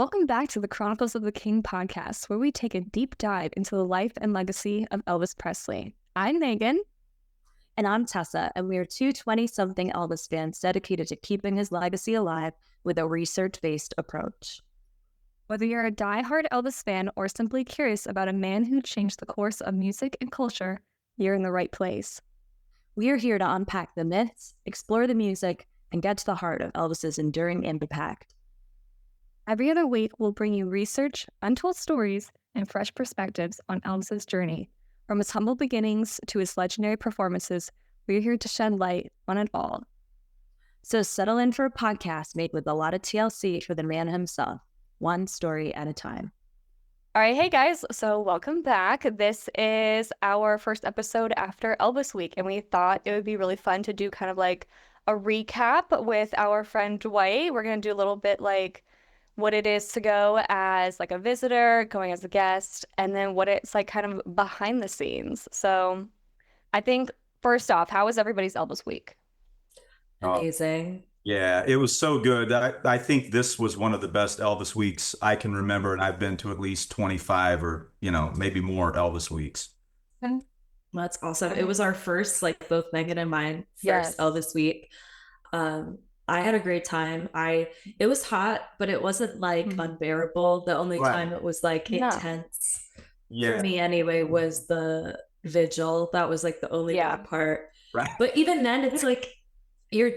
Welcome back to the Chronicles of the King podcast, where we take a deep dive into the life and legacy of Elvis Presley. I'm Megan. And I'm Tessa, and we are two 20-something Elvis fans dedicated to keeping his legacy alive with a research-based approach. Whether you're a diehard Elvis fan or simply curious about a man who changed the course of music and culture, you're in the right place. We are here to unpack the myths, explore the music, and get to the heart of Elvis's enduring impact. Every other week, we'll bring you research, untold stories, and fresh perspectives on Elvis's journey. From his humble beginnings to his legendary performances, we're here to shed light on it all. So settle in for a podcast made with a lot of TLC for the man himself, one story at a time. All right, hey guys, so welcome back. This is our first episode after Elvis Week, and we thought it would be really fun to do kind of like a recap with our friend Dwight. We're going to do a little bit like what it is to go as like a visitor, going as a guest, and then what it's like kind of behind the scenes. So I think first off, how was everybody's Elvis Week? Amazing. Yeah, it was so good. I think this was one of the best Elvis weeks I can remember, and I've been to at least 25 or, maybe more Elvis weeks. That's awesome. It was our first, like both Megan and mine, first Elvis week. I had a great time. It was hot, but it wasn't like unbearable. The only time it was like intense for me anyway was the vigil. That was like the only bad part. Right. But even then, it's like you're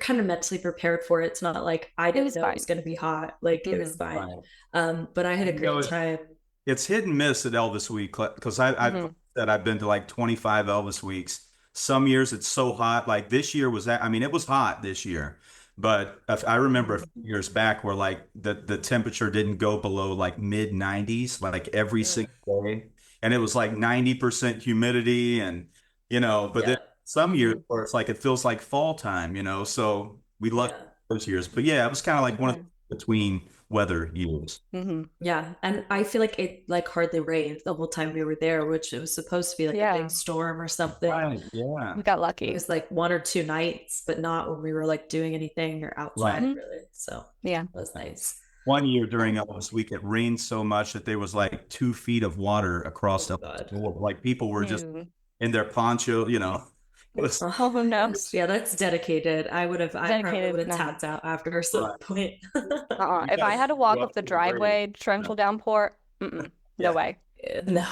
kind of mentally preprered for it. It's not like I didn't know it was going to be hot. Like it was fine. Right. But I had a great time. It's hit and miss at Elvis Week because I've been to like 25 Elvis weeks. Some years it's so hot. Like this year it was hot this year. But I remember a few years back where like the temperature didn't go below like mid 90s, like every single day. And it was like 90% humidity and, but then some years where it's like, it feels like fall time, so we love those years. But yeah, it was kind of like one of the between weather years. Yeah. And I feel like it like hardly rained the whole time we were there, which it was supposed to be like a big storm or something. Right. Yeah. We got lucky. It was like 1 or 2 nights, but not when we were like doing anything or outside really. So yeah, it was nice. One year during Elvis Week, it rained so much that there was like 2 feet of water across the floor. Like people were just in their poncho, Oh no! Yeah, that's dedicated. I probably would have tapped out after a certain point. If I had to walk up the driveway, torrential downpour, no way. No.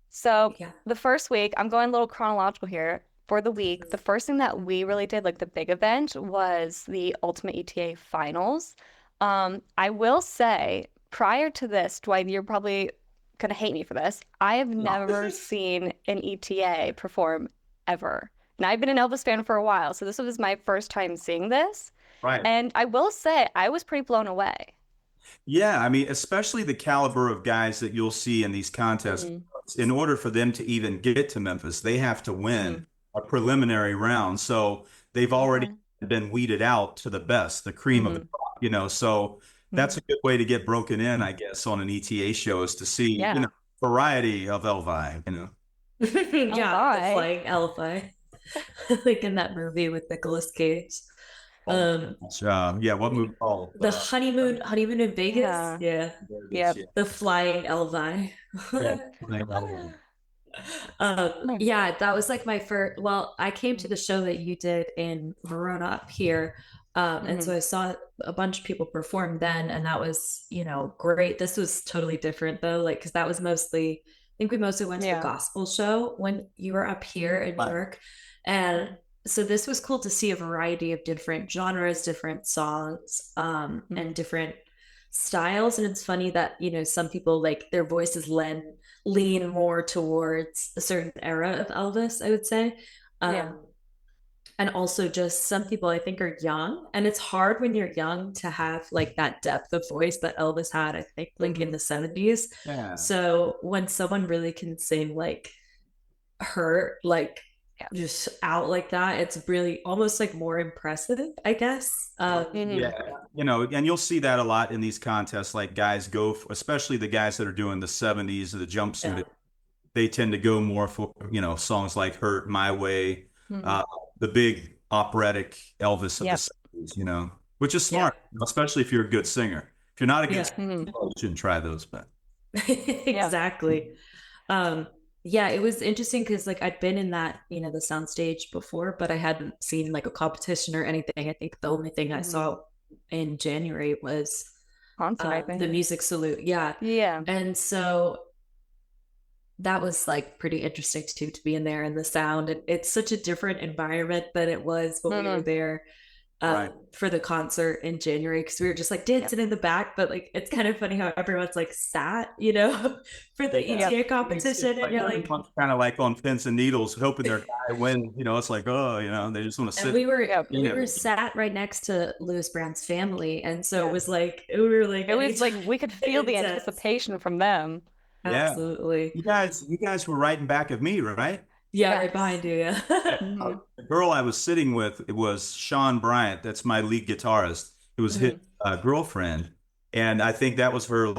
So the first week, I'm going a little chronological here. For the week, the first thing that we really did, like the big event, was the Ultimate ETA Finals. I will say, prior to this, Dwight, you're probably gonna hate me for this. I have never seen an ETA perform ever. And I've been an Elvis fan for a while, so this was my first time seeing this. Right. And I will say, I was pretty blown away. Yeah, I mean, especially the caliber of guys that you'll see in these contests. In order for them to even get to Memphis, they have to win a preliminary round. So they've already been weeded out to the best, the cream of the crop, so that's a good way to get broken in, I guess, on an ETA show is to see, variety of Elvi, Flying Elvi. Like in that movie with Nicolas Cage. What movie called? The honeymoon in Vegas. Yeah. The flying Elvi. That was like my first. Well, I came to the show that you did in Verona up here. And so I saw a bunch of people perform then, and that was, great. This was totally different though, like, because that was I think we mostly went to the gospel show when you were up here in New York. And so this was cool to see a variety of different genres, different songs, and different styles. And it's funny that, some people like their voices lean more towards a certain era of Elvis, I would say. And also just some people I think are young, and it's hard when you're young to have like that depth of voice that Elvis had, I think, like in the 70s. Yeah. So when someone really can sing like Hurt, like just out like that, it's really almost like more impressive, I guess. And you'll see that a lot in these contests, like guys especially the guys that are doing the 70s or the jumpsuit, they tend to go more for, songs like Hurt, My Way, the big operatic Elvis of the 70s, which is smart, especially if you're a good singer. If you're not a good singer, you shouldn't try those, but Exactly. Yeah, it was interesting because like I'd been in that, the soundstage before, but I hadn't seen like a competition or anything. I think the only thing I saw in January was concert, I think. the music salute. Yeah. Yeah. And so that was like pretty interesting too, to be in there and the sound. It's such a different environment than it was when we were there for the concert in January, because we were just like dancing in the back. But like it's kind of funny how everyone's like sat, for the ETA competition, and you're like kind of like on pins and needles, hoping their guy win. It's like, oh, they just want to sit. And we were sat right next to Louis Brand's family, and so it was like we could feel the anticipation from them. Absolutely. You guys were right in back of me, right? Yeah, right behind you. Yeah. The girl I was sitting with, it was Sean Bryant. That's my lead guitarist. It was his girlfriend, and I think that was her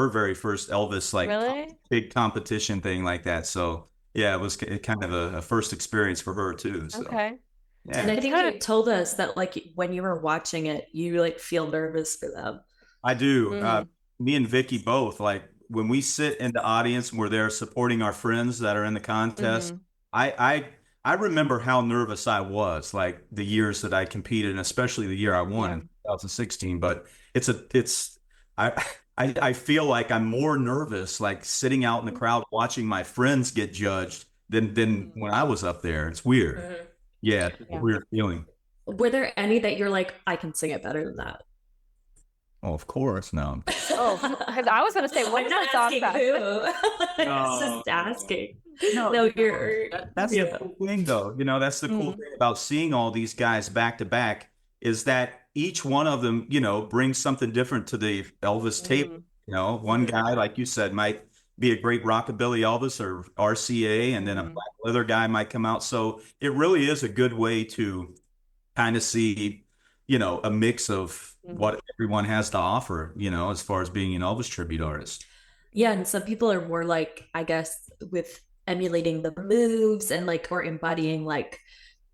very first Elvis big competition thing like that. So yeah, it was kind of a first experience for her too. So. Okay. Yeah. And I think you told us that like when you were watching it, you like feel nervous for them. I do. Me and Vicky both, like when we sit in the audience and we're there supporting our friends that are in the contest, I remember how nervous I was, like the years that I competed, and especially the year I won in 2016. But I feel like I'm more nervous, like sitting out in the crowd watching my friends get judged than when I was up there. It's weird. Yeah, it's a weird feeling. Were there any that you're like, I can sing it better than that? Oh, of course, no. Because I was going to say, what is the song about? Just asking. No, that's the cool thing, though. That's the cool thing about seeing all these guys back to back, is that each one of them, brings something different to the Elvis tape. One guy, like you said, might be a great rockabilly Elvis or RCA, and then a black leather guy might come out. So it really is a good way to kind of see, a mix of what everyone has to offer, as far as being an Elvis tribute artist. Yeah, and some people are more like, I guess, with emulating the moves and like, or embodying like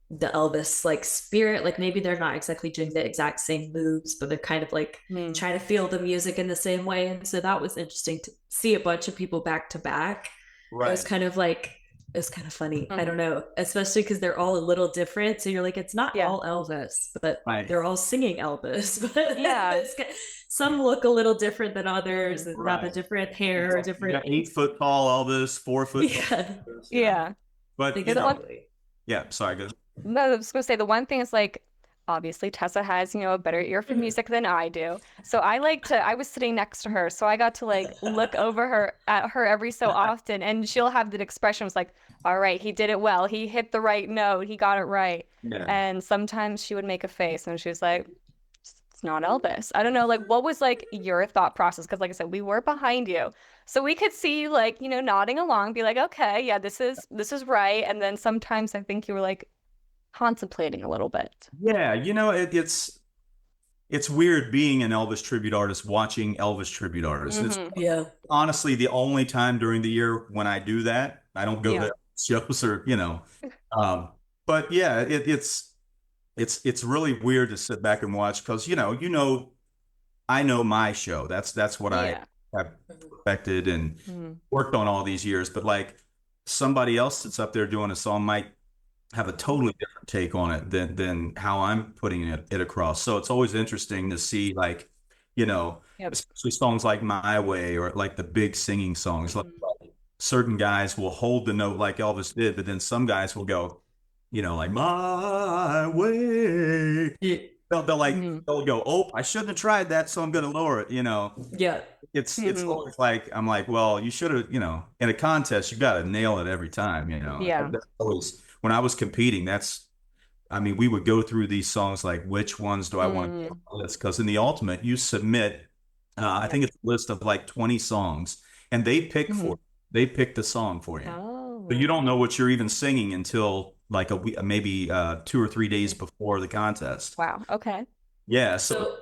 the Elvis like spirit. Like maybe they're not exactly doing the exact same moves, but they're kind of like trying to feel the music in the same way. And so that was interesting to see a bunch of people back to back. Right. It was kind of funny. I don't know, especially because they're all a little different. So you're like, it's not all Elvis, but they're all singing Elvis. But some look a little different than others, and have a different hair, or different. 8-foot tall Elvis, 4-foot. Yeah. But sorry, go. No, I was going to say the one thing is like, obviously Tessa has, a better ear for music than I do. So I was sitting next to her, so I got to like look over at her every so often, and she'll have that expression, was like, all right, he did it well. He hit the right note. He got it right. Yeah. And sometimes she would make a face and she was like, it's not Elvis. I don't know, like what was like your thought process? Because like I said, we were behind you. So we could see you like, nodding along, be like, okay, yeah, this is right. And then sometimes I think you were like, contemplating a little bit. Yeah, it's weird being an Elvis tribute artist, watching Elvis tribute artists. It's honestly the only time during the year when I do that. I don't go to shows or but yeah, it's really weird to sit back and watch, because I know my show. That's what I have perfected and worked on all these years. But like somebody else that's up there doing a song might have a totally different take on it than how I'm putting it across. So it's always interesting to see, like, especially songs like My Way, or like the big singing songs. Like certain guys will hold the note like Elvis did, but then some guys will go, like My Way. Yeah. They'll go, oh, I shouldn't have tried that, so I'm going to lower it. Yeah. It's always like, I'm like, well, you should have, in a contest, you got to nail it every time. Yeah. That's always, when I was competing, we would go through these songs like, which ones do I want to put on the list? Because in the ultimate, you submit, I think it's a list of like 20 songs, and they pick the song for you. Oh. So you don't know what you're even singing until like a week, maybe 2 or 3 days before the contest. Wow. Okay. Yeah. So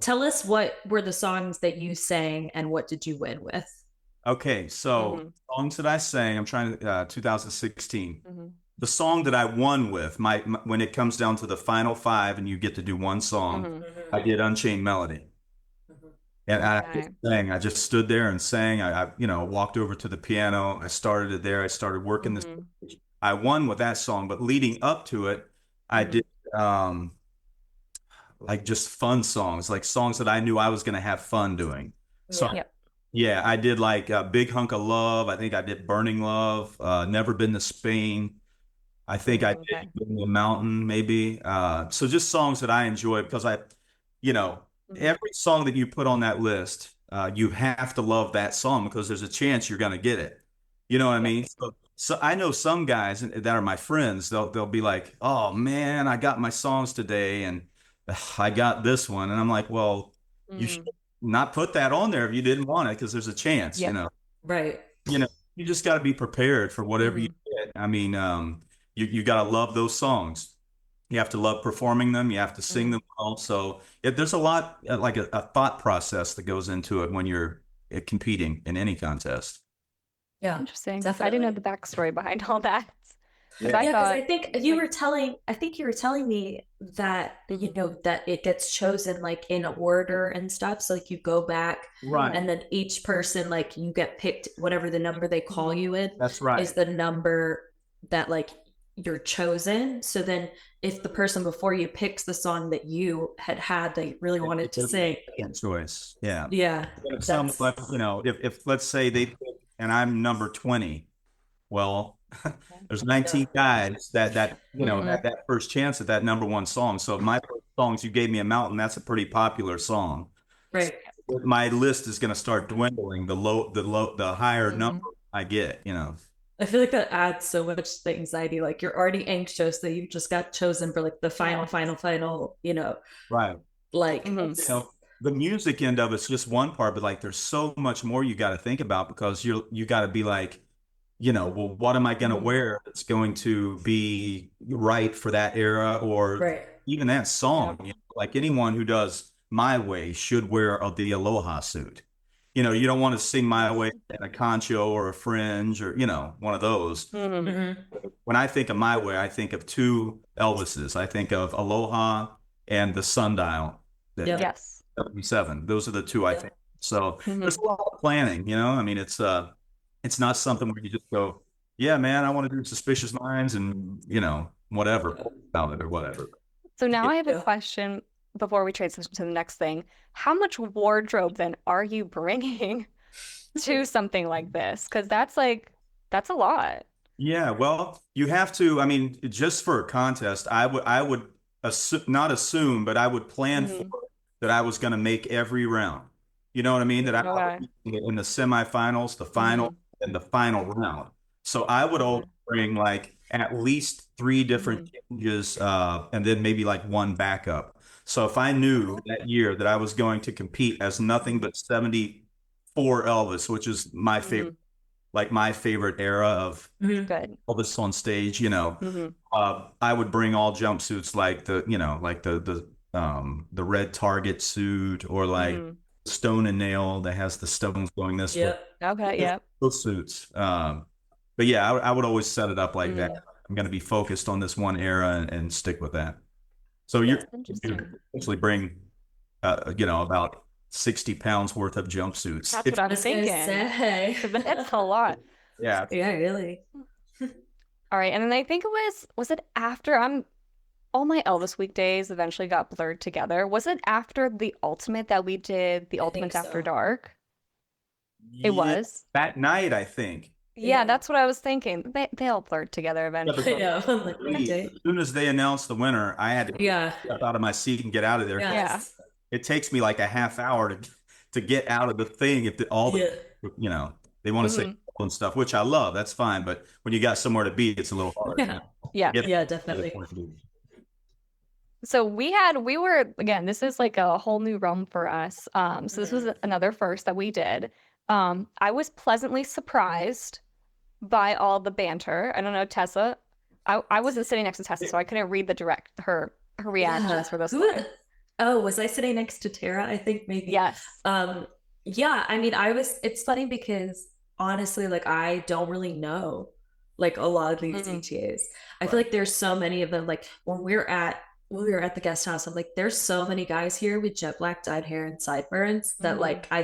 tell us, what were the songs that you sang and what did you win with? Okay. So songs that I sang, I'm trying to, 2016. the song that I won with when it comes down to the final five and you get to do one song, I did Unchained Melody. And Okay. I just stood there and sang. Walked over to the piano. I started it there. I started working this. I won with that song, but leading up to it, I did like just fun songs, like songs that I knew I was going to have fun doing. So Yep. yeah, I did like Big Hunk of Love. I think I did Burning Love. Never Been to Spain. I think I Okay. did The Mountain, maybe. So just songs that I enjoy because you know, every song that you put on that list, you have to love that song because there's a chance you're going to get it. You know what I mean? So I know some guys that are my friends. They'll be like, "Oh man, I got my songs today, and I got this one," and I'm like, "Well, you should not put that on there if you didn't want it because there's a chance, Yep. Right. You just got to be prepared for whatever you get. I mean, you got to love those songs. You have to love performing them. You have to sing them well. So there's a lot like a thought process that goes into it when you're competing in any contest. Yeah. Interesting. I Definitely. didn't know the backstory behind all that. Yeah. Yeah, because I think you were telling me that that it gets chosen like in order and stuff. So like you go back, Right. and then each person, like, you get picked, whatever the number they call you in That's right. is the number that like you're chosen. So then if the person before you picks the song that you had that you really wanted to sing, choice. Yeah. yeah, If let's say they pick and I'm number 20, well, there's 19 guys that that first chance at that number one song. So my first songs, You Gave Me a Mountain, that's a pretty popular song. right. My list is going to start dwindling the higher number I get, I feel like that adds so much to anxiety. Like, you're already anxious that you just got chosen for like the final, Right. like The music end of it's just one part, but like there's so much more you got to think about because you got to be like, well, what am I going to wear that's going to be right for that era or right. even that song? Like anyone who does My Way should wear the Aloha suit. You don't want to sing My Way in a concho or a fringe or, one of those. When I think of My Way, I think of two Elvises. I think of Aloha and the Sundial. Yes. 77. Those are the two I think. So there's a lot of planning, I mean, it's not something where you just go, yeah, man, I want to do Suspicious Minds and, whatever about it or whatever. So now I have a question before we transition to the next thing. How much wardrobe then are you bringing to something like this? Because that's a lot. Yeah, well, you have to, I mean, just for a contest, I would not assume, but I would plan for that I was going to make every round. You know what I mean? That I would be in the semifinals, the final, and the final round. So I would always bring like at least three different changes, and then maybe like one backup. So if I knew that year that I was going to compete as nothing but 74 Elvis, which is my favorite, like my favorite era of Good. Elvis on stage, I would bring all jumpsuits like the red Target suit or like Stone and Nail that has the stones going this way. Okay. Yep. Those suits. But yeah, I would always set it up like that. I'm going to be focused on this one era and stick with that. So you actually bring, about 60 pounds worth of jumpsuits. That's what I'm thinking. It's a lot. Yeah. Yeah, really. All right. And then I think was it after all my Elvis weekdays eventually got blurred together. Was it after the Ultimate that we did the Ultimates After Dark? It was. That night, I think. Yeah, that's what I was thinking. They all blurred together eventually. Yeah, As soon as they announced the winner, I had to get out of my seat and get out of there. Yeah. It takes me like a half hour to get out of the thing if they want to say and stuff, which I love. That's fine, but when you got somewhere to be, it's a little hard. Yeah, definitely. So we were, again, this is like a whole new realm for us. So this was another first that we did. I was pleasantly surprised by all the banter. I don't know, Tessa. I wasn't sitting next to Tessa, so I couldn't read her reactions for this one. Oh, was I sitting next to Tara? I think maybe. Yes. Yeah, I mean, it's funny because honestly, like, I don't really know like a lot of these Mhm. ETAs. I feel like there's so many of them. Like when we were at the guest house, I'm like, there's so many guys here with jet black dyed hair and sideburns that like I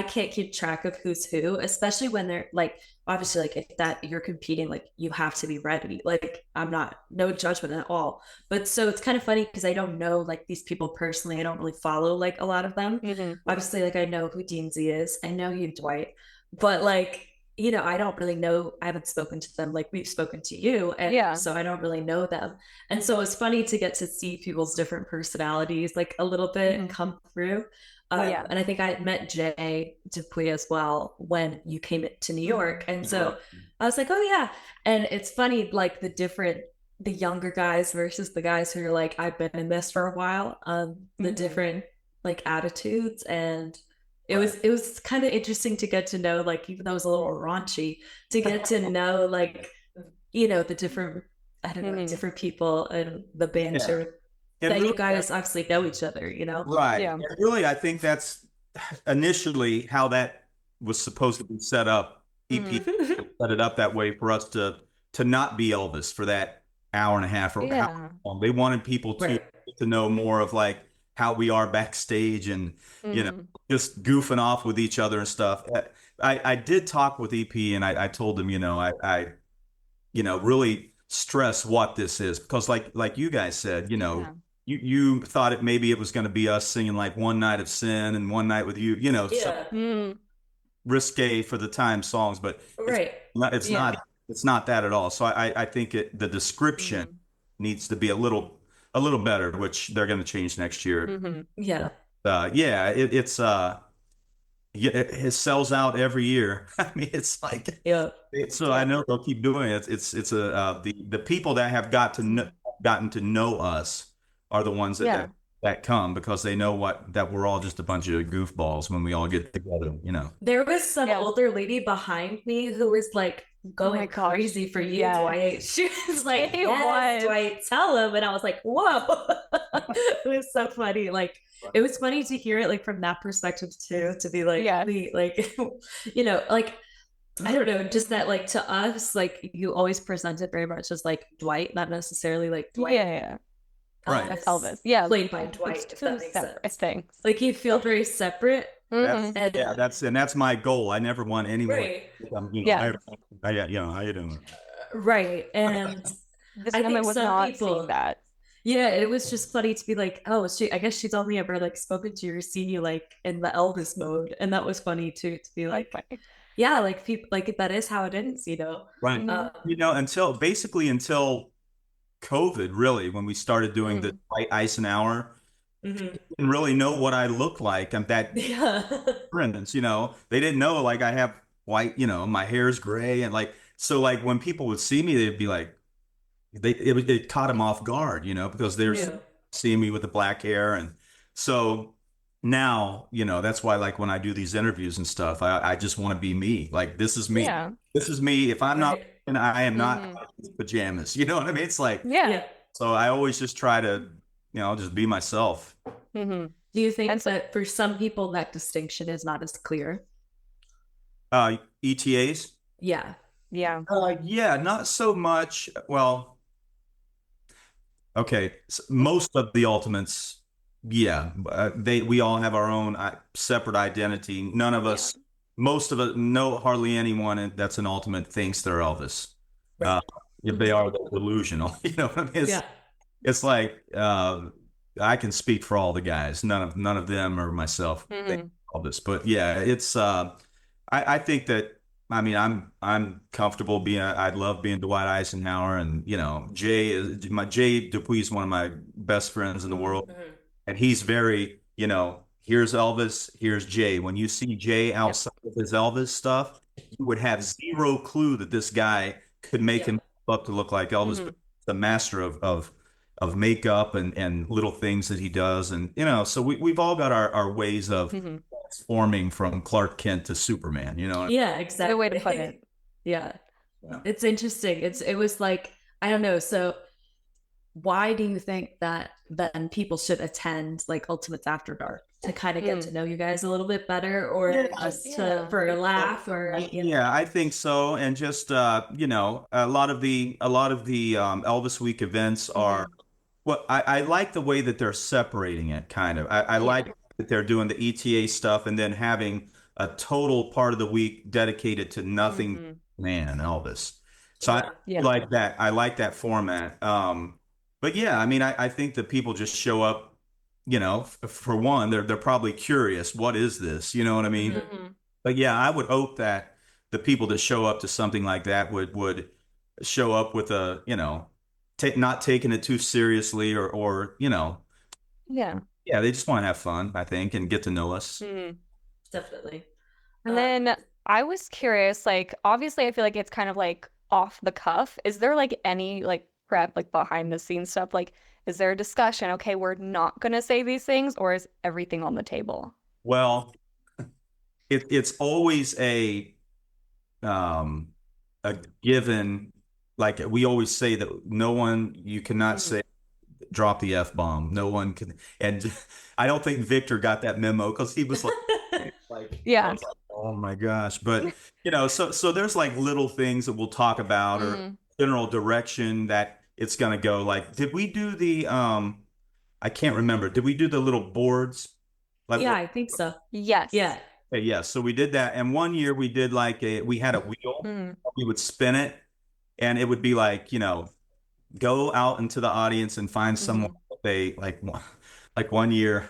can't keep track of who's who, especially when they're like, obviously, like if that you're competing, like you have to be ready. Like I'm not, no judgment at all. But so it's kind of funny because I don't know like these people personally. I don't really follow like a lot of them. Mhm. Obviously, like I know who Dean Z is. I know you, Dwight, but like, you know, I don't really know. I haven't spoken to them like we've spoken to you. And Yeah. so I don't really know them. And so it's funny to get to see people's different personalities like a little bit Mhm. come through. Yeah. And I think I met Jay Dupuy as well when you came to New York. And so I was like, oh, yeah. And it's funny, like the younger guys versus the guys who are like, I've been in this for a while, the Mhm. different like attitudes. And it Right. was kind of interesting to get to know, like, even though it was a little raunchy, to get to know, like, you know, the different, I don't know, Mhm. different people and the banter And that you really, guys obviously know each other, you know? right. Yeah. And really, I think that's initially how that was supposed to be set up. EP Mhm. set it up that way for us to not be Elvis for that hour and a half or how Yeah. long. They wanted people to Right. get to know more of like how we are backstage and you know Mhm. just goofing off with each other and stuff. I did talk with EP and I told him, I really stress what this is because like you guys said, Yeah. you thought maybe it was going to be us singing like One Night of Sin and One Night with You, so Yeah. Mhm. risque for the time songs, but it's Right. not it's Yeah. not it's not that at all. So I think the description Mhm. needs to be a little better, which they're going to change next year. Mhm. Yeah. Yeah, it's yeah, it sells out every year. I mean, it's like Yeah. so I know they'll keep doing it. It's a the people that have gotten to know us are the ones Yeah. that come because they know that we're all just a bunch of goofballs when we all get together. There was some Yeah. older lady behind me who was like Oh my going gosh. crazy for you, Yes. Dwight. She was like, It yes, was. Dwight, tell him. And I was like, whoa. It was so funny. Like, it was funny to hear it like from that perspective too, to be like, Yeah. wait, like, you know, like, I don't know, just that like to us, like you always presented very much as like Dwight, not necessarily like Dwight Yeah. Right. That's Elvis. Yeah. played by It's Dwight, if two that makes separate sense. things. Like you feel very separate. Mhm. And Yeah, that's my goal. I never want anyone. right. Yeah. How you doing? Right. And This I think woman was some not seeing people, that. yeah, it was just funny to be like, oh, I guess she's only ever like spoken to you or seen you like in the Elvis mode. And that was funny too, to be like, Like, yeah, like people, like that is how it is, you know? Right. mhm. Until COVID, really, when we started doing the Mhm. Dwight Eisenhower, Mhm. didn't really know what I look like. I'm that Yeah. Brendan's, they didn't know like I have white, my hair's gray and like so like when people would see me, they'd be like it caught them off guard, because they're Yeah. seeing me with the black hair and so now, that's why like when I do these interviews and stuff, I just want to be me. Like this is me. Yeah. This is me. If I'm not Right. and I am not Mhm. in pajamas. You know what I mean? It's like Yeah. Yeah. so I always just try to, just be myself. Mhm. Do you think And so, that for some people that distinction is not as clear? ETAs? Yeah. yeah. Yeah, not so much. Well, okay, most of the ultimates, yeah, we all have our own separate identity. None of Yeah. us, most of it, no, hardly anyone that's an ultimate thinks they're Elvis. Uh, Right. if they are, they're delusional. You know what I mean? Yeah. It's like I can speak for all the guys. None of them or myself think Mhm. all this, but yeah, it's I think that I mean I'm comfortable being I love being Dwight Eisenhower and Jay Dupuy is one of my best friends in the world Mhm. and he's very here's Elvis, here's Jay. When you see Jay Yep. outside of his Elvis stuff, you would have zero clue that this guy could make Yeah. him up to look like Elvis, Mhm. but the master of makeup and little things that he does. And, so we've all got our ways of Mhm. transforming from Clark Kent to Superman, Yeah, Good way to put exactly. it. Yeah. Yeah. It's interesting. It was like, I don't know. So why do you think that then people should attend like Ultimates After Dark to kind of get to know you guys a little bit better, or just for a laugh, or yeah, I think so. And just you know, a lot of the Elvis Week events are well, I like the way that they're separating it, kind of. I like that they're doing the ETA stuff and then having a total part of the week dedicated to nothing man Elvis. So I like that. I like that format. But yeah, I mean, I think that people just show up, you know, for one, they're probably curious. What is this? You know what I mean? But yeah, I would hope that the people that show up to something like that would show up with a, you know, not taking it too seriously or you know, Yeah. they just want to have fun, I think, and get to know us. Definitely. And then I was curious, like, obviously I feel like it's kind of like off the cuff. Is there like any like prep, like behind the scenes stuff? Like, is there a discussion? Okay, we're not gonna say these things, or is everything on the table? Well, it's always um a given, like we always say that you cannot say drop the F-bomb. No one can. And I don't think Victor got that memo because he was Yeah. I was like, oh my gosh. But you know, so there's like little things that we'll talk about or general direction that it's gonna go. Like, did we do the I can't remember. Did we do the little boards? Like, yeah, I think so. Yes. Yeah. Yeah. So we did that. And one year we did we had a wheel. We would spin it and it would be like, you know, go out into the audience and find someone they like one year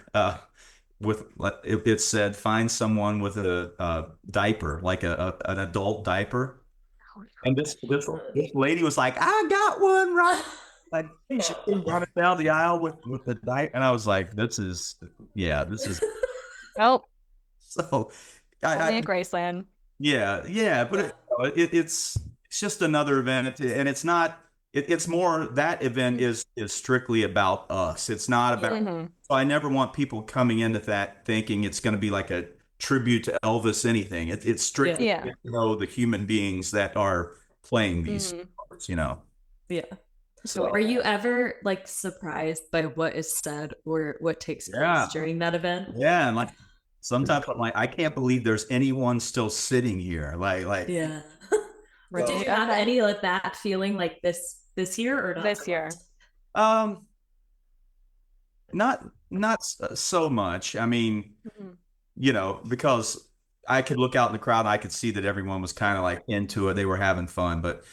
with it said find someone with a diaper, like an adult diaper. And this lady was like, I got one, right? Like she came running down the aisle with the diaper, and I was like, this is Nope. so Only at Graceland. yeah, but it's just another event, and it's not. It's more that event is strictly about us. It's not about. So I never want people coming into that thinking it's going to be like a tribute to Elvis. Anything. It's strictly you know the human beings that are playing these parts. You know. Yeah. So are you ever like surprised by what is said or what takes place during that event? Yeah, and like sometimes I'm like, I can't believe there's anyone still sitting here. Like yeah. Did you have any of that feeling like this year or not? This year? Not so much. I mean, you know, because I could look out in the crowd and I could see that everyone was kind of like into it. They were having fun, but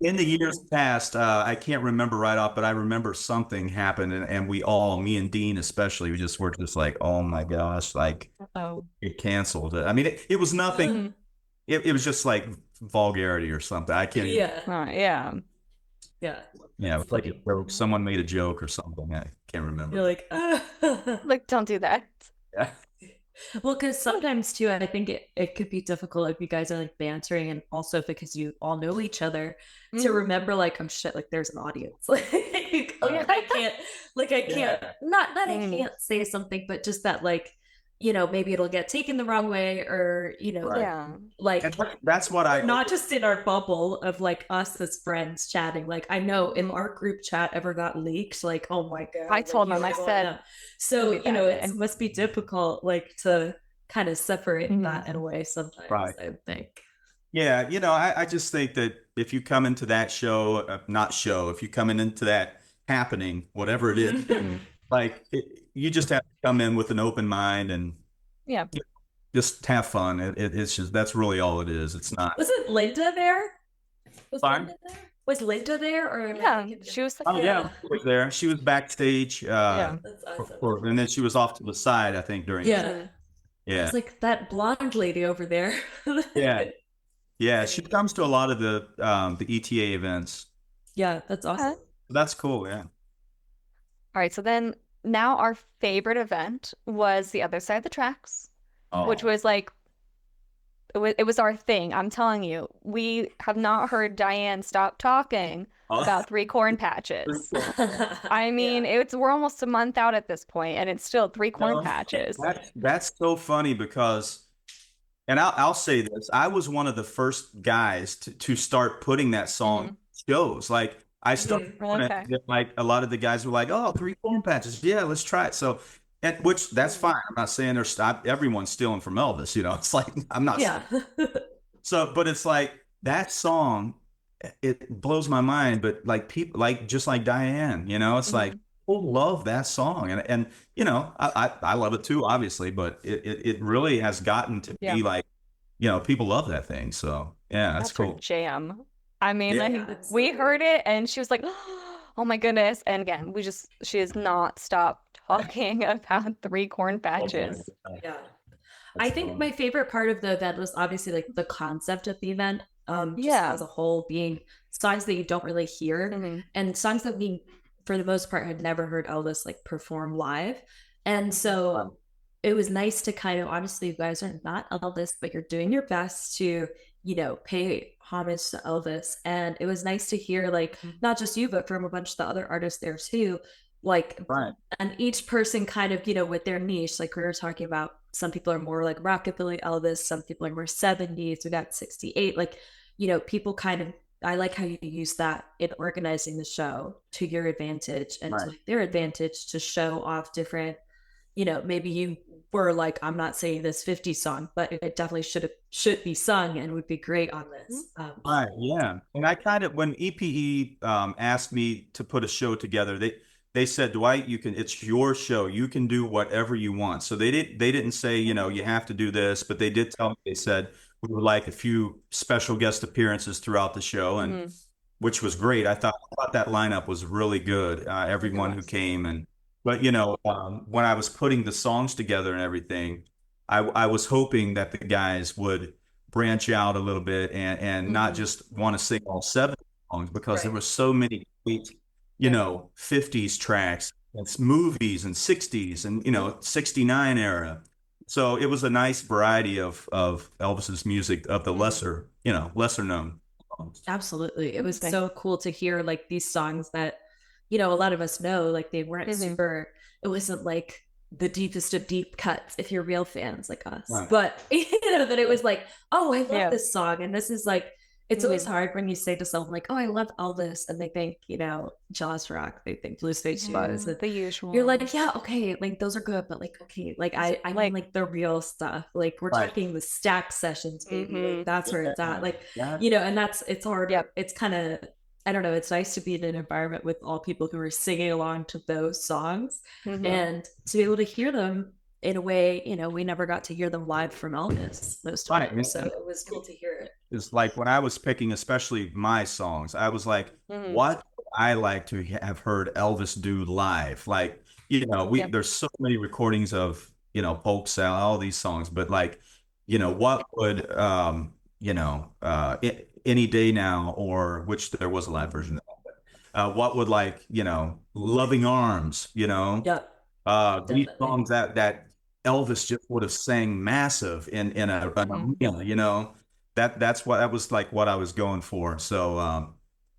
in the years past, I can't remember right off, but I remember something happened, and we all, me and Dean especially, were just like, oh my gosh, like it canceled. I mean, it was nothing. It was just like vulgarity or something. I can't. Yeah. It was like a joke. Someone made a joke or something. I can't remember. You're like, like, don't do that. Yeah. Well, because sometimes too, I think it could be difficult if you guys are like bantering, and also because you all know each other, to remember like, oh shit, like there's an audience. Like, I can't, not that I can't say something, but just that like, you know, maybe it'll get taken the wrong way, or you know, like that's what I not just in our bubble of like us as friends chatting. Like I know in our group chat ever got leaked. Like, oh my god, I told them, I said, so you know, it must be difficult like to kind of separate that in a way sometimes. Right. I think. Yeah, you know, I just think that if you come into that if you come into that happening, whatever it is, like you just have to come in with an open mind and just have fun. It's just, that's really all it is. It's not. Was it Linda there? Was Linda there? Or she was. She was there. She was backstage. That's awesome. And then she was off to the side, I think, during. Yeah. It's like that blonde lady over there. Yeah. She comes to a lot of the ETA events. Yeah, that's awesome. That's cool. Yeah. All right, so then now our favorite event was the other side of the tracks, which was like, it was our thing. I'm telling you, we have not heard Diane stop talking about 3 corn patches. I mean, we're almost a month out at this point, and it's still 3 corn patches. That's so funny because, and I'll say this, I was one of the first guys to start putting that song shows. Like I started doing it. Okay. Like a lot of the guys were like, "Oh, 3 corn patches, yeah, let's try it." So, and which that's fine. I'm not saying they're stop. Everyone's stealing from Elvis, you know. It's like I'm not. Yeah. So, but it's like that song, it blows my mind. But like people, like just like Diane, you know, it's like people love that song, and you know, I love it too, obviously. But it really has gotten to Yeah. be like, you know, people love that thing. So yeah, that's That's her cool. jam. I mean, Yeah. like Yeah, we absolutely. heard it and she was like, "Oh my goodness." And again, she has not stopped talking about 3 corn patches. Yeah. I That's think fun. my favorite part of the event was obviously like the concept of the event, just Yeah. as a whole, being songs that you don't really hear hmm and songs that we, for the most part, had never heard Elvis like perform live. And so it was nice to kind of, honestly, you guys are not Elvis, but you're doing your best to, you know, pay homage to Elvis. And it was nice to hear, like, not just you, but from a bunch of the other artists there too, like, Right. and each person kind of, you know, with their niche, like we were talking about, some people are more like rockabilly Elvis, some people are more 70s, we got 68, like, you know, people kind of, I like how you use that in organizing the show to your advantage and Right. to their advantage to show off different, you know, maybe you were like, I'm not saying this 50 song, but it definitely should be sung and would be great on this. Right, yeah. And I kind of when EPE asked me to put a show together, they said, Dwight, you can it's your show. You can do whatever you want. So they didn't say, you know, you have to do this, but they did tell me they said we would like a few special guest appearances throughout the show, and hmm which was great. I thought that lineup was really good. Everyone who came, and but you know, when I was putting the songs together and everything, I was hoping that the guys would branch out a little bit and not just want to sing all 7 songs because there Right. were so many great, you know, 50s tracks and movies and 60s and you know 69 era. So it was a nice variety of Elvis's music of the lesser, you know, lesser known songs. Absolutely. It was Interesting. so cool to hear like these songs that, you know, a lot of us know, like they weren't hmm super, it wasn't like the deepest of deep cuts if you're real fans like us. Right. But, you know, that it was like, oh, I love Yeah. this song. And this is like, it's always hmm hard when you say to someone like, oh, I love Elvis. And they think, you know, Jaws Rock, they think Blue Space Buzz. And The usual. you're like, yeah, okay, like those are good, but like, okay, like I mean like the real stuff. Like we're Right. talking the stack sessions, baby. Like, that's where it's at. Like, Yeah. you know, and it's hard. Yep. It's kind of, I don't know, it's nice to be in an environment with all people who are singing along to those songs hmm and to be able to hear them in a way, you know, we never got to hear them live from Elvis most of Right. them. So it was cool to hear it. It's like when I was picking, especially my songs, I was like, hmm what would I like to have heard Elvis do live? Like, you know, Yep. there's so many recordings of, you know, Polk Sal, all these songs, but like, you know, what would, you know, Any Day Now, or which there was a live version of that. What would like, you know, Loving Arms, you know, Yeah, these definitely. songs that Elvis just would have sang massive in an hmm arena, you know, that was like what I was going for. So,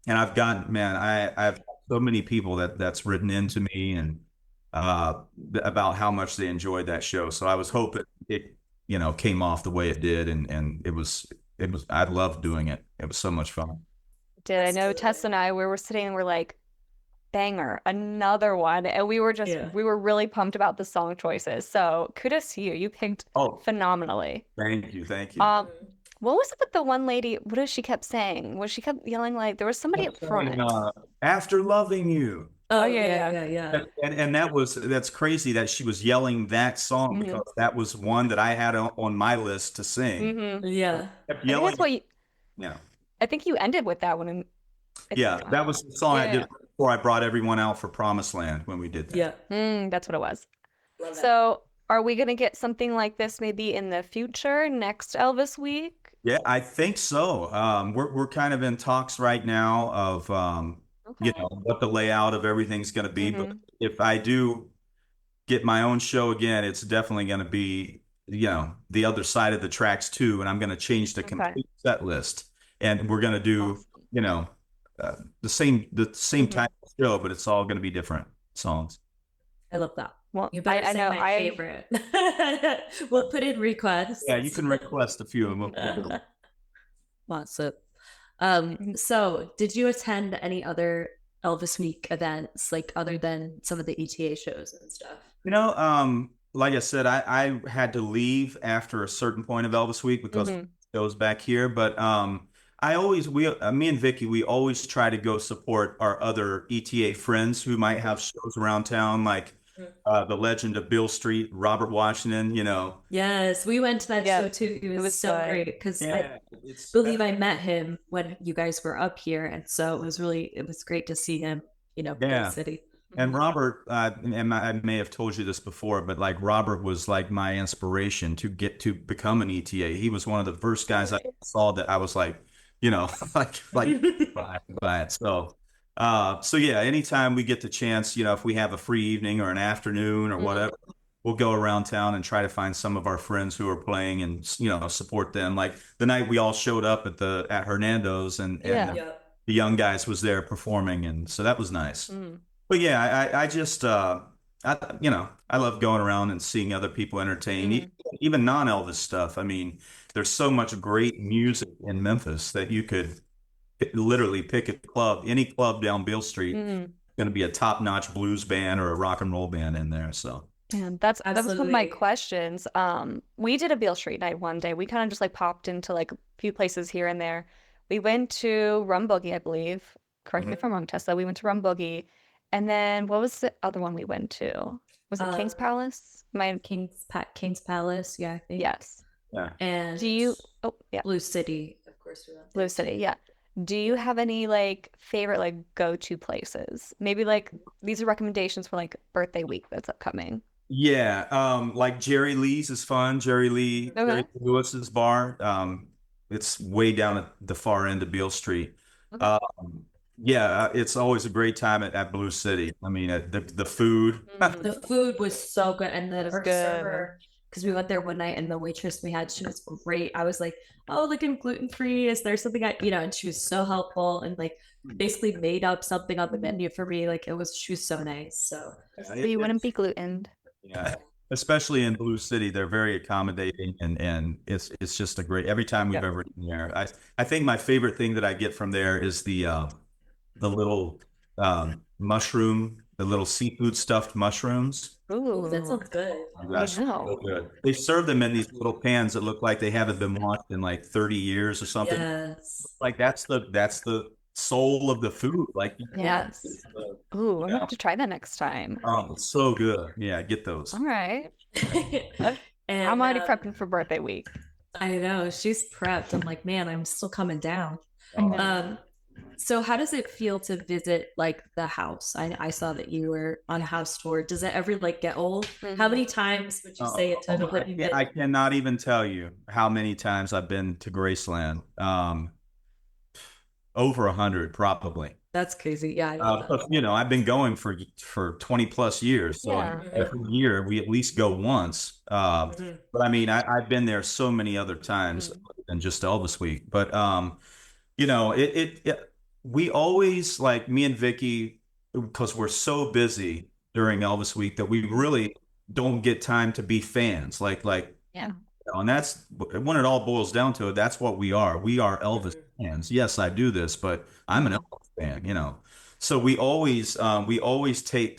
and I've gotten, man, I have so many people that's written into me and about how much they enjoyed that show. So I was hoping it, you know, came off the way it did, and I loved doing it. It was so much fun. Did I know Tessa and I, we were sitting and we're like, banger, another one. And we were Yeah. we were really pumped about the song choices. So kudos to you. You picked Oh, phenomenally. thank you, thank you. What was it with the one lady? What did she kept saying? Was she kept yelling like there was somebody up front? After Loving You. Oh, yeah. yeah. And that's crazy that she was yelling that song Mhm. because that was one that I had on my list to sing. hmm Yeah. Kept I think yelling. that's what you, Yeah. I think you ended with that one. Yeah, that was the song I Yeah. did before I brought everyone out for Promised Land when we did that. Yeah. That's what it was. Love that. So are we gonna get something like this maybe in the future, next Elvis week? Yeah, I think so. We're kind of in talks right now of you Okay. know, what the layout of everything's going to be. But Mhm. if I do get my own show again, it's definitely going to be, you know, the other side of the tracks too, and I'm going to change the Okay. complete set list, and we're going to do, Awesome. you know, the same Mhm. type of show, but it's all going to be different songs. I love that. Well, You better I sing know my favorite. We'll put in requests. Yeah, you can request a few of them. Lots of. So did you attend any other Elvis Week events, like other than some of the ETA shows and stuff? Like I said, I had to leave after a certain point of Elvis Week because it goes back here. But I always me and Vicky, we always try to go support our other ETA friends who might have shows around town, like the Legend of Bill Street, Robert Washington. Yes, we went to that Yeah, show too. It was so good. great because Yeah, I it's believe I met him when you guys were up here, and so it was great to see him, in the yeah. city. And Robert, and I may have told you this before, but like Robert was like my inspiration to get to become an ETA. He was one of the first guys I saw that I was like, like by it. So yeah, anytime we get the chance, if we have a free evening or an afternoon or whatever, we'll go around town and try to find some of our friends who are playing and support them. Like the night we all showed up at Hernando's and Yeah. the young guys was there performing, and so that was nice. But yeah, I just I love going around and seeing other people entertain, even non-Elvis stuff. I mean, there's so much great music in Memphis that you could literally pick a club, any club down Beale Street, going to be a top-notch blues band or a rock and roll band in there. So And that was one of my Absolutely. questions. We did a Beale Street night one day. We kind of just like popped into like a few places here and there. We went to Rum Boogie, I believe. Correct me if I'm wrong, Tessa. We went to Rum Boogie. And then what was the other one we went to? Was it King's Um, Palace? My King's Palace, yeah, I think. Yes. yeah. And Do you Oh, yeah. Blue City, of course, we went there Blue City, yeah. Do you have any like favorite like go-to places? Maybe like these are recommendations for like birthday week that's upcoming. Yeah, like Jerry Lee's is fun. Jerry Okay. Lewis's bar. It's way down at the far end of Beale Street. Okay. Yeah, it's always a great time at Blue City. I mean, the food. The food was so good, and It was our good. server, because we went there one night, and the waitress we had, she was great. I was like, "Oh, like I'm gluten free. Is there something and she was so helpful and like basically made up something on the menu for me. Like she was so nice. So So you wouldn't be glutened. Yeah, especially in Blue City, they're very accommodating, and it's just a great. Every time we've ever been there, I think my favorite thing that I get from there is the little the little seafood stuffed mushrooms. Ooh, that sounds good. Oh my gosh, I so know. good. They serve them in these little pans that look like they haven't been washed in like 30 years or something. Yes. Like that's the soul of the food. Like Yes. Ooh, I'm gonna yeah. have to try that next time. Oh, it's so good. Yeah, get those. All right. And I'm already prepping for birthday week. I know she's prepped. I'm like, man, I'm still coming down. I know. So how does it feel to visit like the house? I saw that you were on a house tour. Does it ever like get old? How many times would you say it took? I cannot even tell you how many times I've been to Graceland. Over 100 probably. That's crazy. Yeah, I love that. But, I've been going for 20 plus years, so Yeah. every year we at least go once. But I mean, I've been there so many other times than just Elvis Week. But we always, like, me and Vicky, because we're so busy during Elvis Week that we really don't get time to be fans. Yeah. And that's when it all boils down to it. That's what we are. We are Elvis fans. Yes, I do this, but I'm an Elvis fan. So we always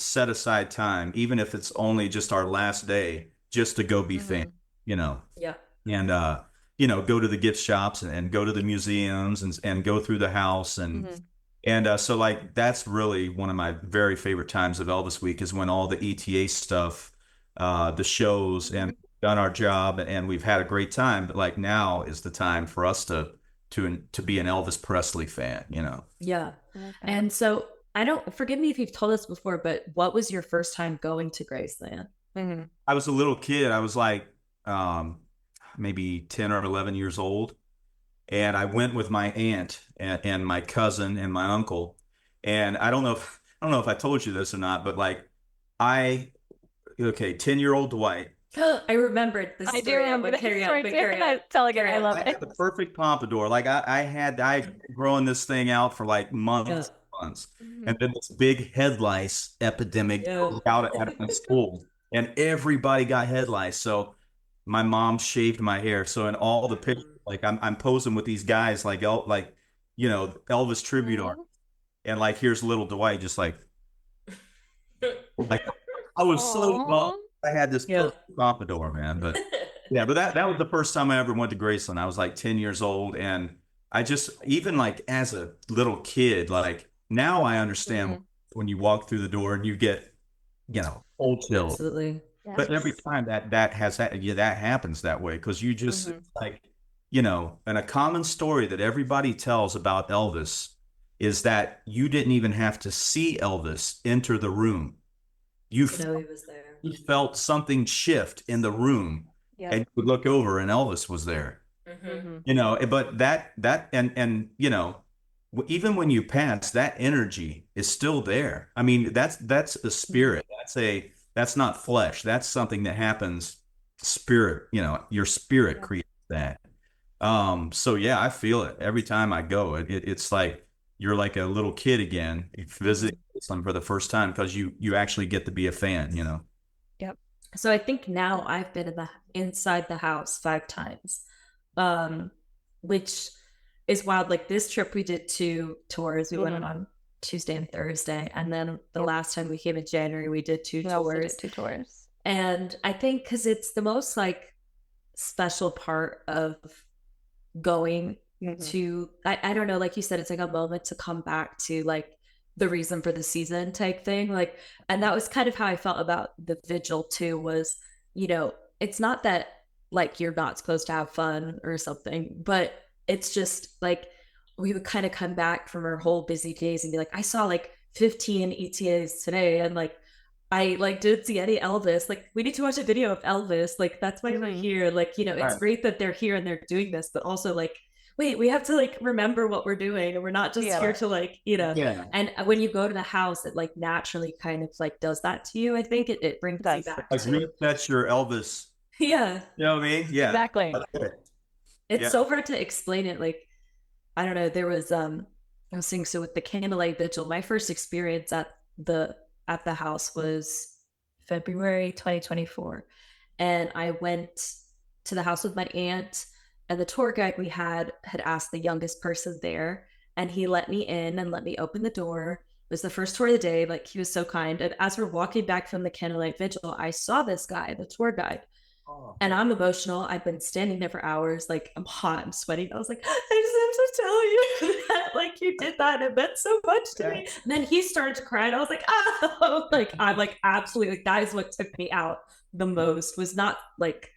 set aside time, even if it's only just our last day, just to go be fans. Yeah. And go to the gift shops and go to the museums and go through the house and so like that's really one of my very favorite times of Elvis Week is when all the ETA stuff, the shows and done our job and we've had a great time. But like now is the time for us to be an Elvis Presley fan. Yeah. Okay. And so I don't forgive me if you've told us before, but what was your first time going to Graceland? I was a little kid. I was like maybe 10 or 11 years old. And I went with my aunt and my cousin and my uncle. And I don't know if I told you this or not, but like 10-year-old Dwight. I remembered this. I do remember this story too. I'm telling you, I love I it. had the perfect pompadour. Like I had growing this thing out for like months. And then this big head lice epidemic broke out at my school, and everybody got head lice. So my mom shaved my hair. So in all the pictures, like I'm posing with these guys, like Elvis tribute art, and like here's little Dwight just like I was so bummed. Aw. I had this Yeah. pompadour, man. But yeah, but that was the first time I ever went to Graceland. I was like 10 years old, and I just even like as a little kid, like now I understand when you walk through the door and you get, cold chills. Absolutely. But every Yes. time that happens that way because you just like, and a common story that everybody tells about Elvis is that you didn't even have to see Elvis enter the room. You No, he was there. you felt something shift in the room, Yep. and you would look over and Elvis was there. But that and even when you pass, that energy is still there. I mean, that's a spirit. That's not flesh. That's something that happens spirit, your spirit creates that. So yeah, I feel it every time I go. It's like you're like a little kid again, visiting someone for the first time because you actually get to be a fan. Yep. So I think now I've been inside the house 5 times, which is wild. Like this trip, we did 2 tours. We went on Tuesday and Thursday, and then the last time we came in January, we did 2 We also did tours. 2 tours. And I think because it's the most like special part of going to, I don't know, like you said, it's like a moment to come back to like the reason for the season type thing. Like, and that was kind of how I felt about the vigil too, was, it's not that like you're not supposed to have fun or something, but it's just like we would kind of come back from our whole busy days and be like, I saw like 15 ETAs today, and like I like didn't see any Elvis. Like we need to watch a video of Elvis. Like that's why we're here. Like, it's Right. great that they're here and they're doing this, but also like, wait, we have to like remember what we're doing, and we're not just here to like, Yeah. and when you go to the house, it like naturally kind of like does that to you. I think it brings you Does. back Like to resets your Elvis. yeah. You know what I mean? Yeah. Exactly. It's Yeah. so hard to explain it. Like, I don't know. There was I was saying, so with the candlelight vigil, my first experience at the house was February 2024. And I went to the house with my aunt, and the tour guide we had asked the youngest person there, and he let me in and let me open the door. It was the first tour of the day. Like, he was so kind. And as we're walking back from the candlelight vigil, I saw this guy, the tour guide, Oh. and I'm emotional. I've been standing there for hours. Like, I'm hot, I'm sweating. I was like, I just have to tell you that, like, you did that. It meant so much to me. And then he started to cry, and I was like, oh, like, I'm like, absolutely, like, that is what took me out the most, was not like,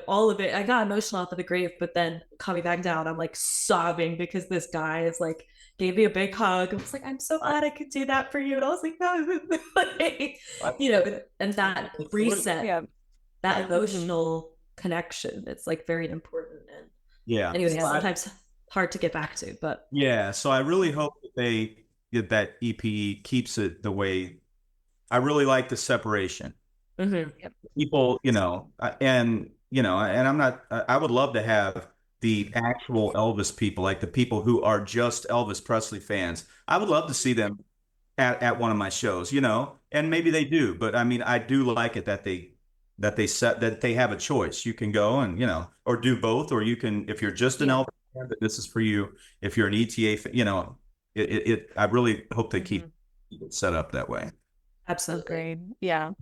all of it. I got emotional off of the grave, but then coming back down, I'm like sobbing because this guy is like, gave me a big hug. I was like, I'm so glad I could do that for you. And I was like, no, like, and that reset, Yeah. that emotional connection, it's like very important. And Yeah. anyway, So sometimes hard to get back to, but yeah. So I really hope that EP keeps it the way. I really like the separation. People, and I'm not. I would love to have the actual Elvis people, like the people who are just Elvis Presley fans. I would love to see them at one of my shows, and maybe they do, but I mean, I do like it that they have a choice. You can go and or do both, or you can, if you're just an Elvis fan, that this is for you. If you're an ETA fan, I really hope they keep it set up that way. absolutely. Agreed. Yeah.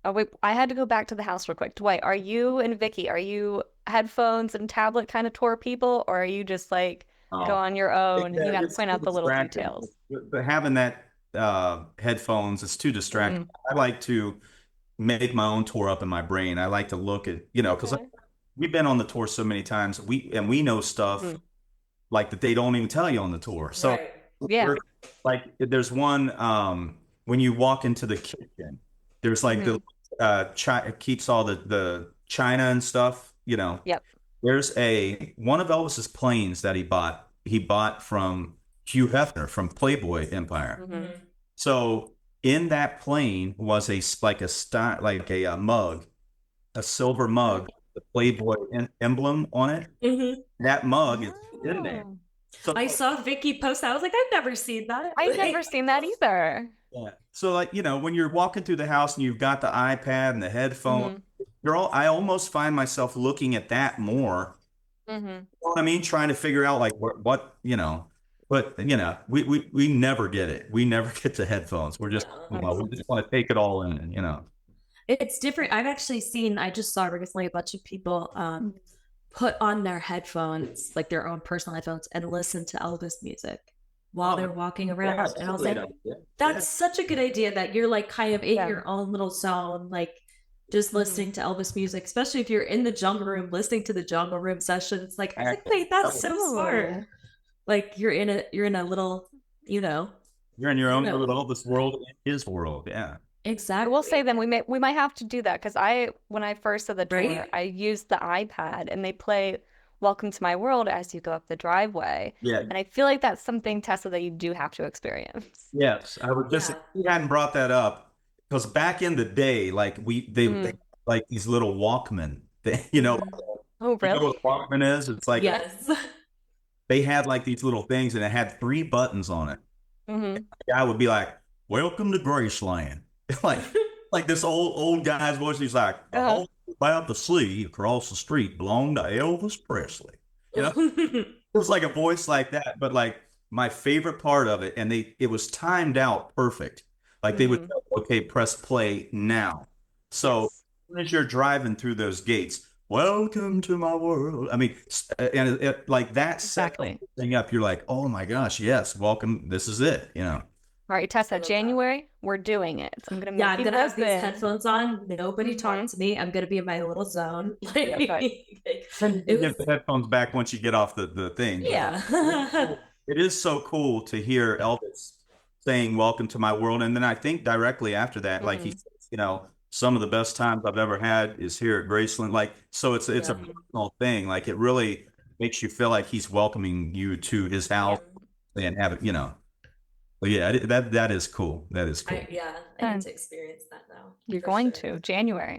Oh, wait, I had to go back to the house real quick. Dwight, are you and Vicky, are you headphones and tablet kind of tour people, or are you just like go on your own and you got to It's point too out the little distracting. details? But having that headphones, it's too distracting. I like to make my own tour up in my brain. I like to look at, because Okay. we've been on the tour so many times. We know stuff like that they don't even tell you on the tour. So Right. Yeah. like there's one when you walk into the kitchen, there's like the keeps all the china and stuff, Yep. There's one of Elvis's planes that he bought from Hugh Hefner from Playboy Empire. So in that plane was a mug, a silver mug, the Playboy emblem on it. That mug is in there. Oh. So I saw Vicky post that. I was like, I've never seen that. I've never seen that either. yeah. So like, when you're walking through the house and you've got the iPad and the headphone, I almost find myself looking at that more. You know what I mean? Trying to figure out like what. But we never get it. We never get the headphones. We're just, well, we just want to take it all in, It's different. I've actually seen, I just saw recently a bunch of people put on their headphones, like their own personal headphones, and listen to Elvis music while they're walking around. And I was like, that's such a good idea that you're like kind of in your own little zone, like just listening to Elvis music, especially if you're in the jungle room, listening to the jungle room sessions. Like, I was like, wait, that's so smart. Like you're in a little, you're in your own little Elvis world, his world. Yeah. Exactly. We'll say then we might have to do that because when I first did the tour, I used the iPad and they play Welcome to My World as you go up the driveway. Yeah. And I feel like that's something, Tessa, that you do have to experience. Yes. I would just, we hadn't brought that up because back in the day, like they like these little Walkman, Oh, really? You know what Walkman is? It's like, yes. They had like these little things and it had 3 buttons on it. The guy would be like, welcome to Graceland. like this old guy's voice. He's like, the whole about the sea across the street belonged to Elvis Presley. It was like a voice like that. But like my favorite part of it, and it was timed out perfect. Like they would tell, okay, press play now. So as you're driving through those gates, welcome to my world. I mean, and it like that Exactly. thing up, you're like, oh my gosh, yes, welcome. This is it, All right, Tessa, January, we're doing it. So I'm gonna I'm gonna have these headphones on. Nobody talking to me. I'm gonna be in my little zone. Give the headphones back once you get off the thing. Yeah. It is so cool to hear Elvis saying welcome to my world. And then I think directly after that, like he says, some of the best times I've ever had is here at Graceland. Like, so it's a personal thing. Like it really makes you feel like he's welcoming you to his house and have it, But yeah, that is cool. That is cool. I need to experience that now. You're going to January.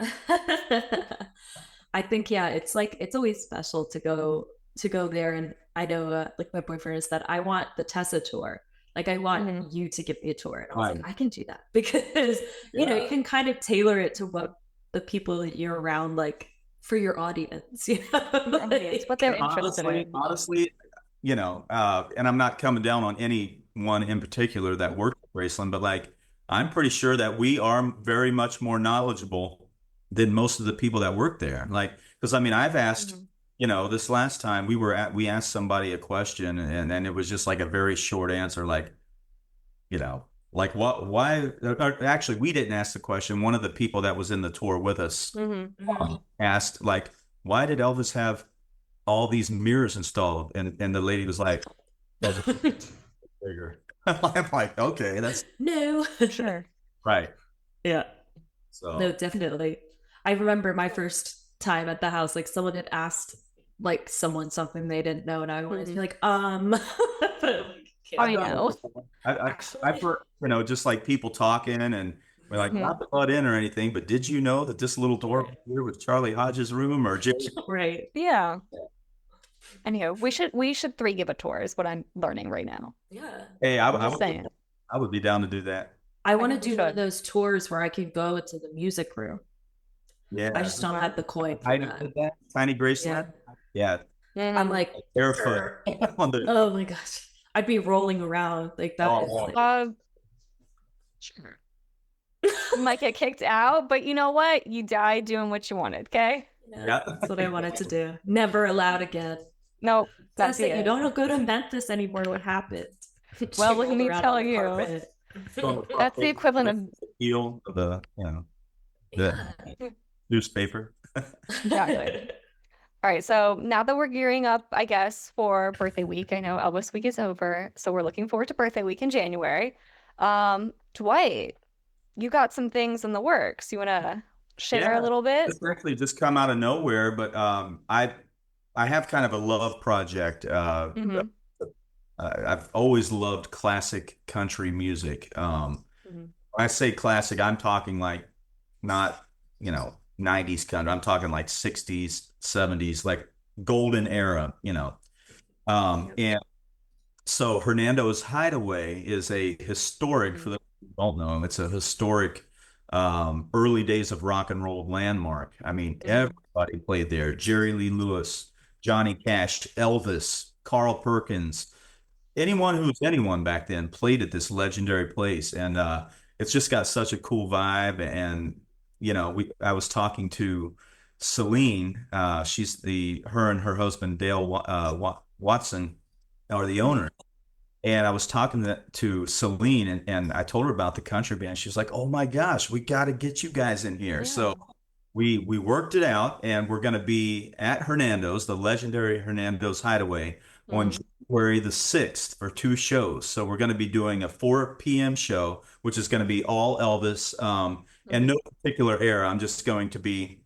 I think it's like it's always special to go there, and I know like my boyfriend is that I want the Tessa tour. Like I want you to give me a tour, and I was like, I can do that because you can kind of tailor it to what the people that you're around like for your audience. It's what they're interested in. Honestly, and I'm not coming down on anyone in particular that worked at Graceland, but like I'm pretty sure that we are very much more knowledgeable than most of the people that work there. Like, because I mean, I've asked, this last time we asked somebody a question and it was just like a very short answer, like, like why? Actually, we didn't ask the question. One of the people that was in the tour with us asked, like, why did Elvis have all these mirrors installed? And the lady was like, bigger. I'm like, okay, that's no, sure, right. Yeah. So no, definitely. I remember my first time at the house, like someone had asked like someone something they didn't know, and I wanted to be like, but I know. I've heard, just like people talking and we're like, not to butt in or anything, but did you know that this little door here was Charlie Hodges' room or Jerry? Right. Yeah. Anyhow, we should 3 give a tour is what I'm learning right now. Yeah. Hey, I would be down to do that. I want to do one of those tours where I can go into the music room. Yeah. I just don't have the coin. I did that. Tiny Graceland. Yeah. I'm like barefoot. Oh my gosh. I'd be rolling around like that. Sure. You might get kicked out, but you know what? You died doing what you wanted, okay? Yeah. That's what I wanted to do. Never allowed again. Nope. That's it. You don't go to Memphis anymore. What happened? Well, let me tell you. That's the equivalent of the newspaper. Exactly. All right, so now that we're gearing up, I guess, for birthday week, I know Elvis week is over, so we're looking forward to birthday week in January. Dwight, you got some things in the works. You want to share a little bit? It's actually just come out of nowhere, but I have kind of a love project. I've always loved classic country music. When I say classic, I'm talking like not 90s country. I'm talking like 60s, 70s, like golden era, and so Hernando's Hideaway is a historic, for those who don't know him, it's a historic early days of rock and roll landmark. I mean, everybody played there. Jerry Lee Lewis, Johnny Cash, Elvis, Carl Perkins. anyone who was anyone back then played at this legendary place, and it's just got such a cool vibe. And we I was talking to Celine. She's the her and her husband Dale Watson are the owner. And I was talking to Celine, and I told her about the country band. She was like, "Oh my gosh, we got to get you guys in here." So Yeah. we worked it out, and we're going to be at Hernando's, the legendary Hernando's Hideaway, on Mhm. January the 6th for 2 shows. So we're going to be doing a 4 p.m. show, which is going to be all Elvis, and Mhm. no particular era. I'm just going to be,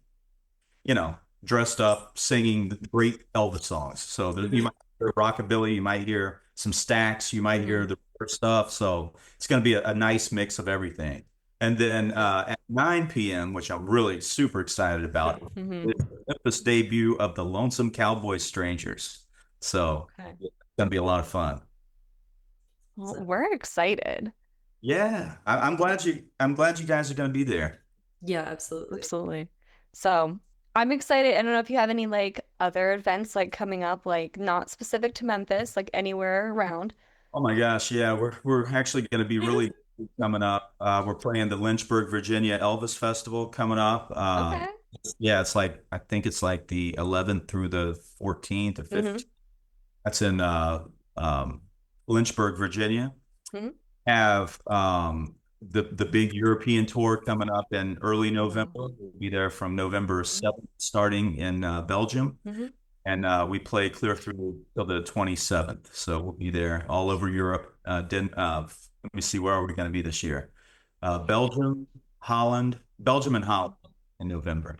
you know, dressed up singing the great Elvis songs. So you might hear rockabilly, you might hear some Stax, you might hear Mhm. the other stuff. So it's going to be a nice mix of everything. And then at 9 p.m., which I'm really super excited about, Mhm. is the Memphis debut of the Lonesome Cowboy Strangers. So Okay. it's going to be a lot of fun. Well, we're excited. Yeah, I'm glad you guys are going to be there. Yeah, absolutely. Absolutely. So I'm excited. I don't know if you have any like other events like coming up, like not specific to Memphis, like anywhere around. Oh my gosh, yeah, we're actually going to be really coming up. We're playing the Lynchburg, Virginia Elvis Festival coming up. Okay. Yeah, it's like I think it's like the 11th through the 14th or Mm-hmm. 15th. That's in um, Lynchburg, Virginia. Mm-hmm. Have the big European tour coming up in early November. Oh. We'll be there from November 7th, starting in Belgium. Mm-hmm. And we play clear through till the 27th. So we'll be there all over Europe. Let me see, where are we going to be this year? Belgium and Holland in November.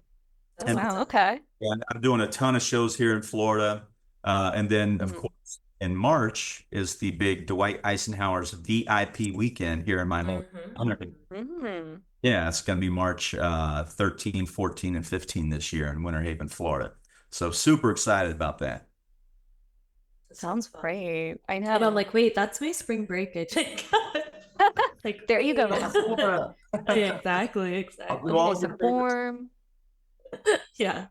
Oh, And, wow. Okay. and I'm doing a ton of shows here in Florida. And then, of Mm-hmm. course, in March is the big Dwight Eisenhower's VIP weekend here in my home. Mm-hmm. Yeah, it's going to be March 13, 14, and 15 this year in Winter Haven, Florida. So super excited about that. Sounds great. I And I'm know. like, wait, that's my spring break, I think. Like, There you go. yeah, exactly, I'll do exactly. all Nice your and favorites. warm. Yeah.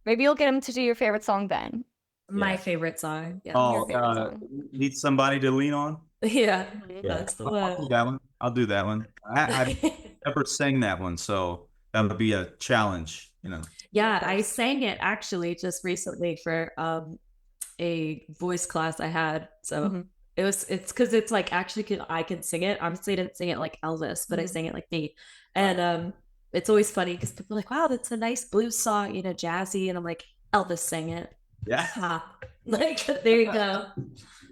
Maybe you'll get him to do your favorite song then. My Yeah. favorite song. Yeah. Your Oh, favorite song. need somebody to lean on? Yeah. Mhm. Yeah, That's the I'll do one. that one. I'll do that one. I've never sang that one, so that would be a challenge, you know. Yeah, I sang it actually just recently for a voice class I had. So Mhm. it's because it's like actually I can sing it. Obviously I didn't sing it like Elvis, but I Mhm. sang it like me. And it's always funny because people are like, wow, that's a nice blues song, jazzy. And I'm like, Elvis sang it. Yeah. Ha. Like there you go.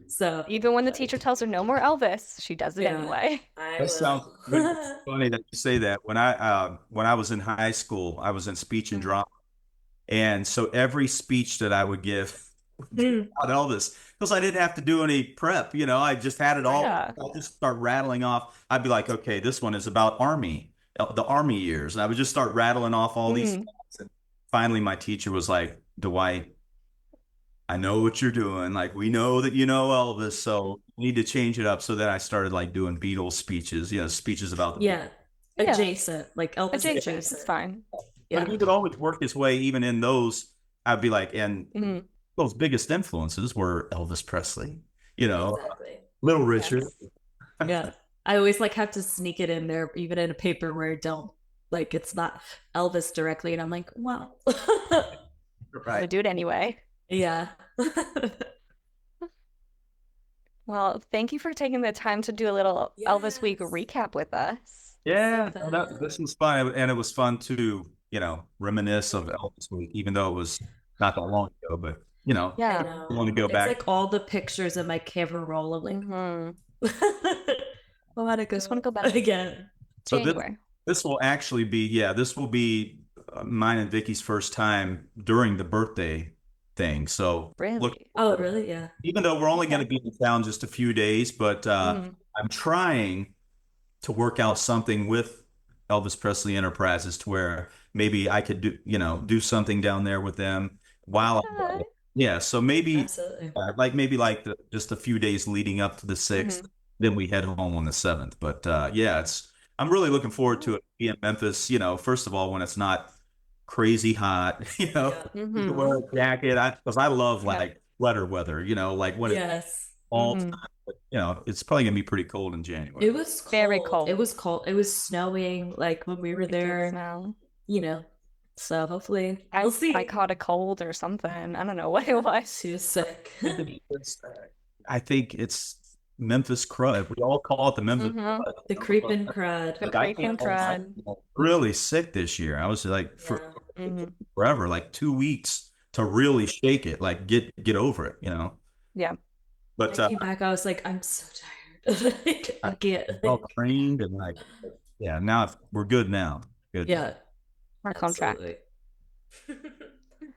So Even when the teacher tells her no more Elvis, she does it yeah, anyway. I That sounds good. It's will. funny that you say that. When I was in high school, I was in speech and Mhm. drama. And so every speech that I would give would be Mm, about Elvis because I didn't have to do any prep. I just had it all. Yeah. I just start rattling off. I'd be like, okay, this one is about Army, the Army years. And I would just start rattling off all these Mhm. facts. And finally, my teacher was like, Dwight, I know what you're doing. Like, we know that you know Elvis, so you need to change it up. So then I started like doing Beatles speeches, speeches about the Beatles. yeah. Yeah. Adjacent, like Elvis Adjacent. It's adjacent. fine. But Yeah. he would always work his way, even in those. I'd be like, and Mhm. those biggest influences were Elvis Presley, Exactly. Little Richard. Yeah. I always like have to sneak it in there, even in a paper where I don't like it's not Elvis directly, and I'm like, wow. I'm Right. gonna do it anyway. Yeah. Well, thank you for taking the time to do a little Elvis Week Yes. recap with us. Yeah, So no, fun. this was fun, and it was fun to, reminisce of Elvis Week, even though it was not that long ago. But I Yeah. I want to go It's back. like all the pictures in my camera roll of like, Hmm. I want to Just want go to go back. again. So January. this will actually be, this will be mine and Vicky's first time during the birthday thing. So look, Really? Oh, really? Yeah. even though we're only going to be in town just a few days, but Mhm. I'm trying to work out something with Elvis Presley Enterprises to where maybe I could do something down there with them while I'm Okay. there. Yeah, so maybe Absolutely. maybe like just a few days leading up to the 6th, Mhm. then we head home on the 7th. But yeah, I'm really looking forward to it being in Memphis, first of all when it's not crazy hot, Yeah. you can Mhm. wear a jacket. Because I love like sweater weather, like when it's Yes. all time. But, you know, it's probably gonna be pretty cold in January. It was cold. Very cold. It was cold. It was snowing like when we were It did there, snow. you know. So hopefully we'll see. I caught a cold or something. I don't know what it was. She was sick. I think it's Memphis crud. We all call it the Memphis crud. The creeping crud. The Like, I creeping can't- crud. I'm really sick this year. I was like forever, like 2 weeks to really shake it, like get over it, you know. Yeah. But I came back, I was like, I'm so tired. I can't. all trained and like, yeah. Now we're good now. Good. Yeah. Back on track.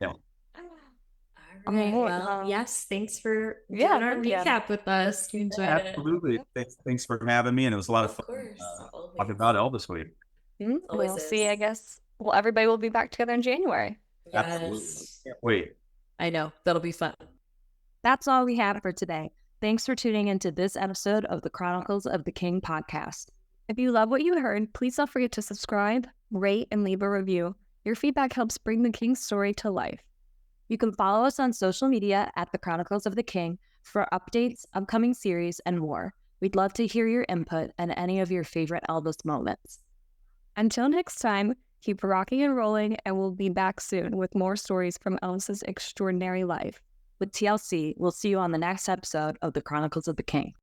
Yeah. All right. Okay, Well, yes. Thanks for doing Yeah, our thank you. recap with us. You enjoyed it. Absolutely. Thanks for having me, and it was a lot of Of fun. course. Talking about Elvis week. Always We'll see, is. I guess. Well, everybody will be back together in January. Absolutely. Yes. Can't wait. I know. That'll be fun. That's all we have for today. Thanks for tuning into this episode of the Chronicles of the King podcast. If you love what you heard, please don't forget to subscribe, rate, and leave a review. Your feedback helps bring the King's story to life. You can follow us on social media at the Chronicles of the King for updates, upcoming series, and more. We'd love to hear your input and any of your favorite Elvis moments. Until next time, keep rocking and rolling, and we'll be back soon with more stories from Elvis's extraordinary life. With TLC, we'll see you on the next episode of the Chronicles of the King.